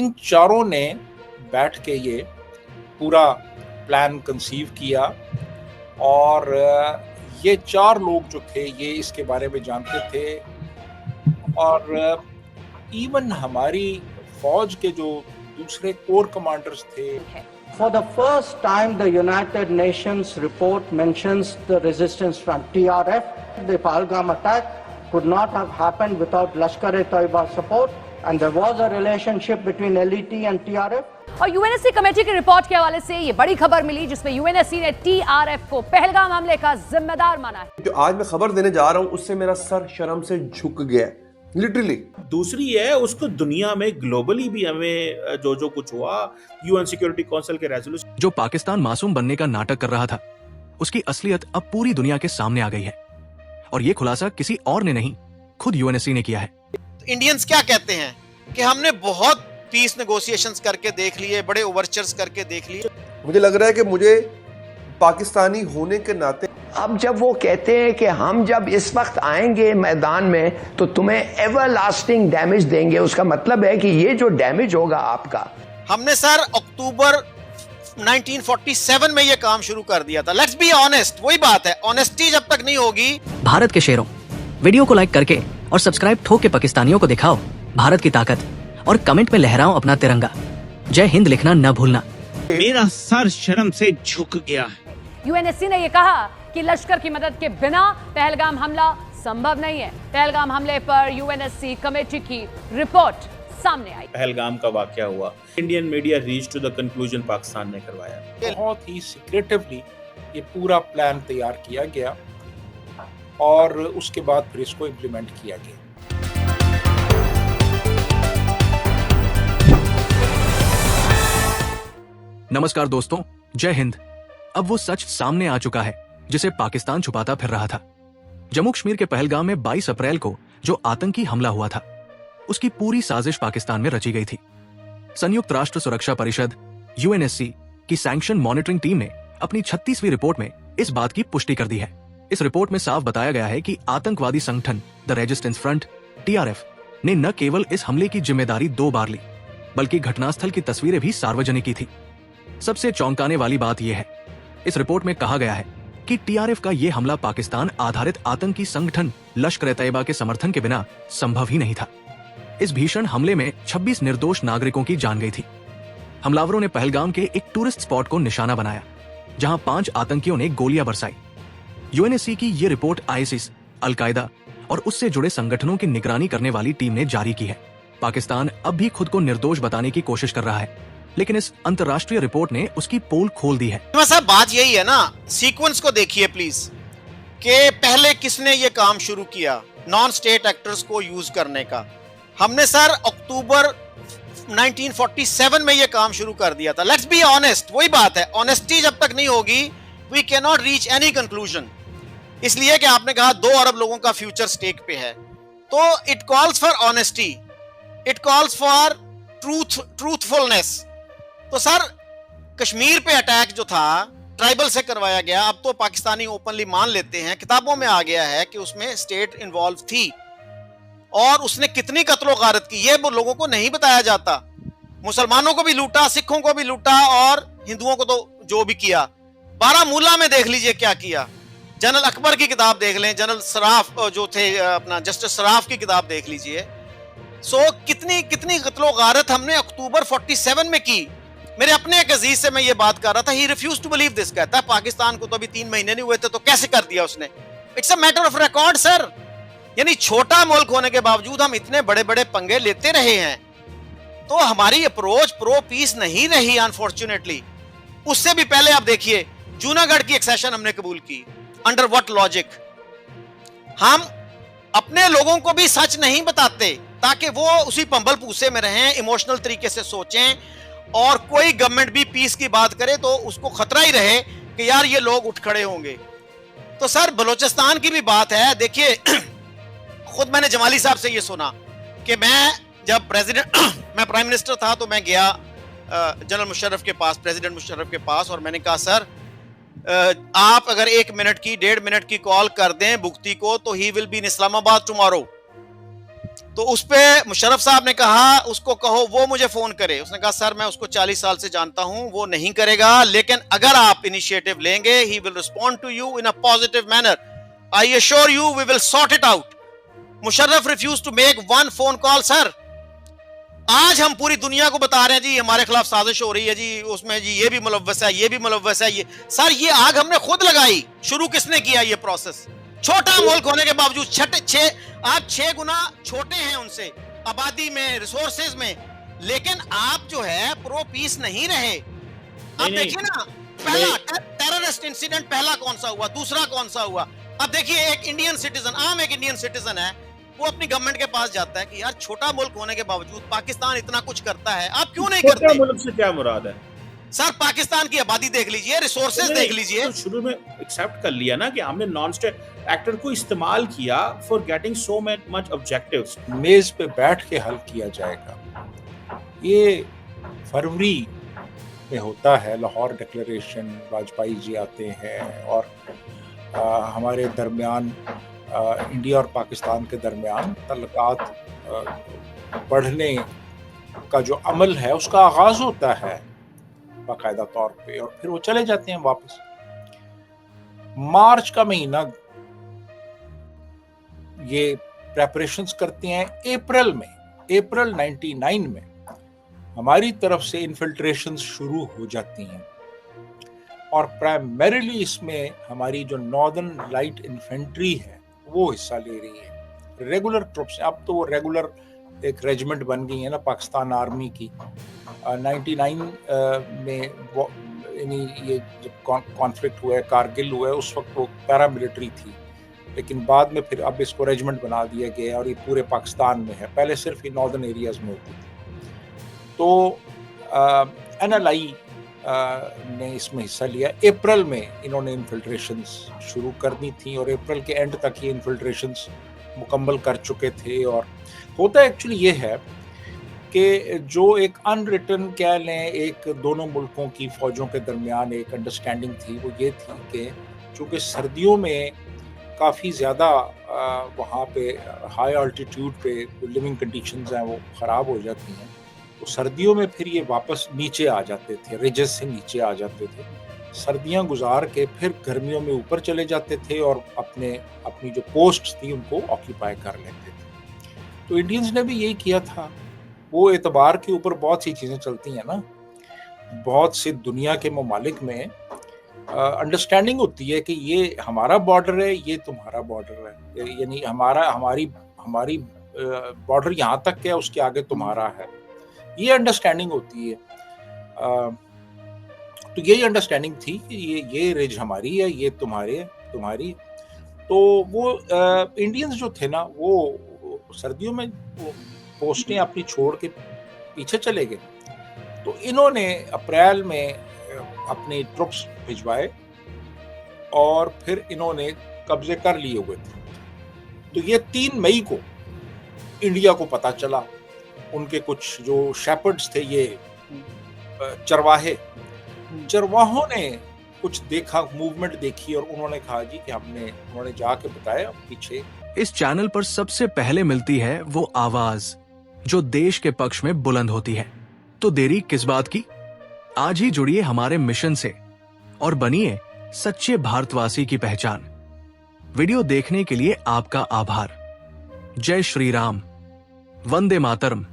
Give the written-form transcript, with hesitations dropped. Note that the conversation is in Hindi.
इन चारों ने बैठ के ये पूरा प्लान कंसीव किया और ये चार लोग जो थे ये इसके बारे में जानते थे और इवन हमारी फौज के जो दूसरे कोर कमांडर्स थे। For the first time, the United Nations report mentions the resistance front, TRF. The Pahalgam attack could not have happened without Lashkar-e-Taiba support, and there was a relationship between LET and TRF. और यूएनएससी कमेटी की रिपोर्ट के हवाले से ये बड़ी खबर मिली जिसमें यूएनएससी ने टीआरएफ को पहलगाम हमले का जिम्मेदार माना है। जो आज मैं खबर देने जा रहा हूं उससे मेरा सर शर्म से झुक गया, लिटरली। दूसरी है उसको दुनिया में ग्लोबली भी हमें जो कुछ हुआ यूएन सिक्योरिटी काउंसिल के रेजोल्यूशन, जो पाकिस्तान मासूम बनने का नाटक कर रहा था उसकी असलियत अब पूरी दुनिया के सामने आ गई है और ये खुलासा किसी और ने नहीं, खुद यूएनएससी ने किया है। इंडियंस क्या कहते हैं कि हमने बहुत पीस नेगोशिएशंस करके देख लिए, बड़े ओवरचर्स करके देख लिए। मुझे लग रहा है कि मुझे पाकिस्तानी होने के नाते अब जब वो कहते हैं कि हम जब इस वक्त आएंगे मैदान में तो तुम्हें एवरलास्टिंग डैमेज देंगे, उसका मतलब है कि ये जो डैमेज होगा आपका। हमने सर अक्टूबर 1947 में ये काम शुरू कर दिया था। लेट्स बी ऑनेस्ट, वही बात है, ऑनेस्टी जब तक नहीं होगी। भारत के शेरों, वीडियो को लाइक करके और सब्सक्राइब ठोक के पाकिस्तानियों को दिखाओ भारत की ताकत और कमेंट में लहराओ अपना तिरंगा। जय हिंद लिखना न भूलना। मेरा सर शर्म से झुक गया है। यूएनएससी ने ये कहा कि लश्कर की मदद के बिना पहलगाम हमला संभव नहीं है। पहलगाम हमले पर यूएनएससी कमेटी की रिपोर्ट सामने आई। पहलगाम का वाकया हुआ, Indian media reach to the conclusion Pakistan ने करवाया। बहुत ही सीक्रेटिवली ये पूरा प्लान तैयार किया गया और उसके बाद फिर इसको इम्प्लीमेंट किया गया। नमस्कार दोस्तों, जय हिंद। अब वो सच सामने आ चुका है जिसे पाकिस्तान छुपाता फिर रहा था। जम्मू कश्मीर के पहलगाम में 22 अप्रैल को जो आतंकी हमला हुआ था उसकी पूरी साजिश पाकिस्तान में रची गई थी। संयुक्त राष्ट्र सुरक्षा परिषद यूएनएससी की सैंक्शन मॉनिटरिंग टीम ने अपनी 36वीं रिपोर्ट में इस बात की पुष्टि कर दी है। इस रिपोर्ट में साफ बताया गया है कि आतंकवादी संगठन द रेजिस्टेंस फ्रंट टीआरएफ ने न केवल इस हमले की जिम्मेदारी 2 बार ली बल्कि घटनास्थल की तस्वीरें भी सार्वजनिक की थी। सबसे चौंकाने वाली बात यह है, इस रिपोर्ट में कहा गया है कि टीआरएफ का यह हमला पाकिस्तान आधारित आतंकी संगठन लश्कर-ए-तैयबा के समर्थन के बिना संभव ही नहीं था। इस भीषण हमले में 26 निर्दोष नागरिकों की जान गई थी। हमलावरों ने पहलगाम के एक टूरिस्ट स्पॉट को निशाना बनाया जहां 5 आतंकियों ने गोलियां बरसाई। यूएनएससी की यह रिपोर्ट आईएसआईएस, अल-कायदा और उससे जुड़े संगठनों की निगरानी करने वाली टीम ने जारी की है। पाकिस्तान अब भी खुद को निर्दोष बताने की कोशिश कर रहा है, लेकिन इस अंतर्राष्ट्रीय रिपोर्ट ने उसकी पोल खोल दी है। साहब बात यही है ना, सीक्वेंस को देखिए प्लीज, कि पहले किसने ये काम शुरू किया नॉन स्टेट एक्टर्स को यूज करने का। हमने सर अक्टूबर 1947 में ये काम शुरू कर दिया था। लेट्स बी ऑनेस्ट, वही बात है, ऑनेस्टी जब तक नहीं होगी we can not reach any conclusion. इसलिए कि आपने कहा 2 अरब लोगों का फ्यूचर स्टेक पे है, तो it calls for honesty, it calls for truthfulness. तो सर कश्मीर पे अटैक जो था ट्राइबल से करवाया गया, अब तो पाकिस्तानी ओपनली मान लेते हैं, किताबों में आ गया है कि उसमें स्टेट इन्वॉल्व थी और उसने कितनी कत्लो गारत की ये वो लोगों को नहीं बताया जाता। मुसलमानों को भी लूटा, सिखों को भी लूटा और हिंदुओं को तो जो भी किया। बारामूला में देख लीजिए क्या किया। जनरल अकबर की किताब देख लें, जनरल सराफ जो थे अपना जस्टिस सराफ की किताब देख लीजिए। सो कितनी कत्लो गारत हमने अक्टूबर 47 में की। मेरे अपने एक अजीज से मैं ये बात कर रहा था, he refuse to believe this. कहता है पाकिस्तान को तो अभी 3 महीने नहीं हुए थे तो कैसे कर दिया उसने। It's a matter of record sir. यानी छोटा मुल्क होने के बावजूद हम इतने बड़े बड़े पंगे लेते रहे हैं, तो हमारी अप्रोच प्रो पीस नहीं रही अनफॉर्चुनेटली। उससे भी पहले आप देखिए जूनागढ़ की एक्सेशन हमने कबूल की, अंडर व्हाट लॉजिक। हम अपने लोगों को भी सच नहीं बताते ताकि वो उसी पंबल पूसे में रहें, इमोशनल तरीके से सोचें, और कोई गवर्नमेंट भी पीस की बात करे तो उसको खतरा ही रहे कि यार ये लोग उठ खड़े होंगे। तो सर बलूचिस्तान की भी बात है। देखिए खुद मैंने जमाली साहब से ये सुना कि मैं जब मैं प्राइम मिनिस्टर था तो मैं गया जनरल मुशर्रफ के पास, प्रेसिडेंट मुशर्रफ के पास, और मैंने कहा सर आप अगर 1 मिनट की 1.5 मिनट की कॉल कर दें भुगती को तो he will be in Islamabad tomorrow. तो उस पे मुशर्रफ साहब ने कहा उसको कहो वो मुझे फोन करे। उसने कहा सर मैं उसको 40 साल से जानता हूं, वो नहीं करेगा, लेकिन अगर आप इनिशिएटिव लेंगे he will respond to you in a positive manner, I assure you we will sort it out. Musharraf refuse to make one phone call. Sir आज हम पूरी दुनिया को बता रहे हैं जी हमारे खिलाफ साजिश हो रही है जी, उसमें जी ये भी मुलव्वस है, ये भी मुलव्वस है। ये सर ये आग हमने खुद लगाई, शुरू किसने किया ये प्रोसेस? छोटा मुल्क होने के बावजूद आप 6 गुना छोटे हैं उनसे आबादी में, रिसोर्सेज में, लेकिन आप जो है प्रो पीस नहीं रहे। अब देखिए ना, पहला टेररिस्ट इंसिडेंट पहला कौन सा हुआ, दूसरा कौन सा हुआ। अब देखिए एक इंडियन सिटीजन, आम एक इंडियन सिटीजन है, वो अपनी गवर्नमेंट के पास जाता है कि यार छोटा मुल्क होने के बावजूद पाकिस्तान इतना कुछ करता है, आप क्यों नहीं करते? छोटा मुल्क से क्या मुराद है? सर पाकिस्तान की आबादी देख लीजिए, रिसोर्सेज देख लीजिए। तो शुरू में एक्सेप्ट कर लिया ना कि हमने नॉन स्टेट एक्टर को इस्तेमाल किया for getting so much objectives. मेज पे बैठ के हल किया जाएगा। ये फरवरी में होता है, लाहौर डिक्लेरेशन, वाजपेयी जी आते हैं और हमारे दरमियान इंडिया और पाकिस्तान के दरमियान तल्लुकात बढ़ने का जो अमल है उसका आगाज होता है बाकायदा तौर पे, और फिर वो चले जाते हैं वापस। मार्च का महीना ये प्रेपरेशंस करते हैं। अप्रैल 99 में हमारी तरफ से इन्फिल्ट्रेशंस शुरू हो जाती हैं और प्राइमरीली इसमें हमारी जो नॉर्दर्न लाइट इन्फेंट्री है वो हिस्सा ले रही है। रेगुलर ट्रुप्स, अब तो वो रेगुलर एक रेजिमेंट बन गई है ना पाकिस्तान आर्मी की। 99 में ये जब कॉन्फ्लिक्ट हुआ है, कारगिल हुआ है, उस वक्त वो पैरामिलिट्री थी, लेकिन बाद में फिर अब इसको रेजिमेंट बना दिया गया और ये पूरे पाकिस्तान में है। पहले सिर्फ ये नॉर्दर्न एरियाज में होती थी। तो NLI ने इसमें हिस्सा लिया। अप्रैल में इन्होंने इन्फिल्ट्रेशंस शुरू कर दी थी और अप्रैल के एंड तक ये इन्फिल्ट्रेशंस मुकम्मल कर चुके थे। और होता एक्चुअली ये है कि जो एक अनरिटन कह लें, एक दोनों मुल्कों की फ़ौजों के दरमियान एक अंडरस्टैंडिंग थी, वो ये थी कि चूँकि सर्दियों में काफ़ी ज़्यादा वहाँ पे हाई अल्टीट्यूड पे लिविंग कंडीशंस हैं वो ख़राब हो जाती हैं, तो सर्दियों में फिर ये वापस नीचे आ जाते थे, रिजेस से नीचे आ जाते थे। सर्दियां गुजार के फिर गर्मियों में ऊपर चले जाते थे और अपनी जो पोस्ट थी उनको ऑक्यूपाई कर लेते थे। तो इंडियंस ने भी यही किया था। वो एतबार के ऊपर बहुत सी चीज़ें चलती हैं ना, बहुत से दुनिया के ममालिक में अंडरस्टैंडिंग होती है कि ये हमारा बॉर्डर है, ये तुम्हारा बॉर्डर है, यानी हमारी बॉर्डर यहाँ तक है, उसके आगे तुम्हारा है, ये अंडरस्टैंडिंग होती है। तो यही अंडरस्टैंडिंग थी कि ये रिज हमारी है, ये तुम्हारी। तो वो इंडियंस जो थे ना, वो सर्दियों में वो पोस्टें अपनी छोड़ के पीछे चले गए। तो इन्होंने अप्रैल में अपने ट्रुप्स भिजवाए और फिर इन्होंने कब्जे कर लिए हुए थे। तो ये 3 मई को इंडिया को पता चला। उनके कुछ जो शेपर्ड्स थे, ये चरवाहों ने कुछ देखा, मूवमेंट देखी और उन्होंने कहा जी कि उन्होंने जाके बताया पीछे। इस चैनल पर सबसे पहले मिलती है वो आवाज जो देश के पक्ष में बुलंद होती है। तो देरी किस बात की? आज ही जुड़िए हमारे मिशन से और बनिए सच्चे भारतवासी की पहचान। वीडियो देखने के लिए आपका आभार। जय श्री राम, वंदे मातरम।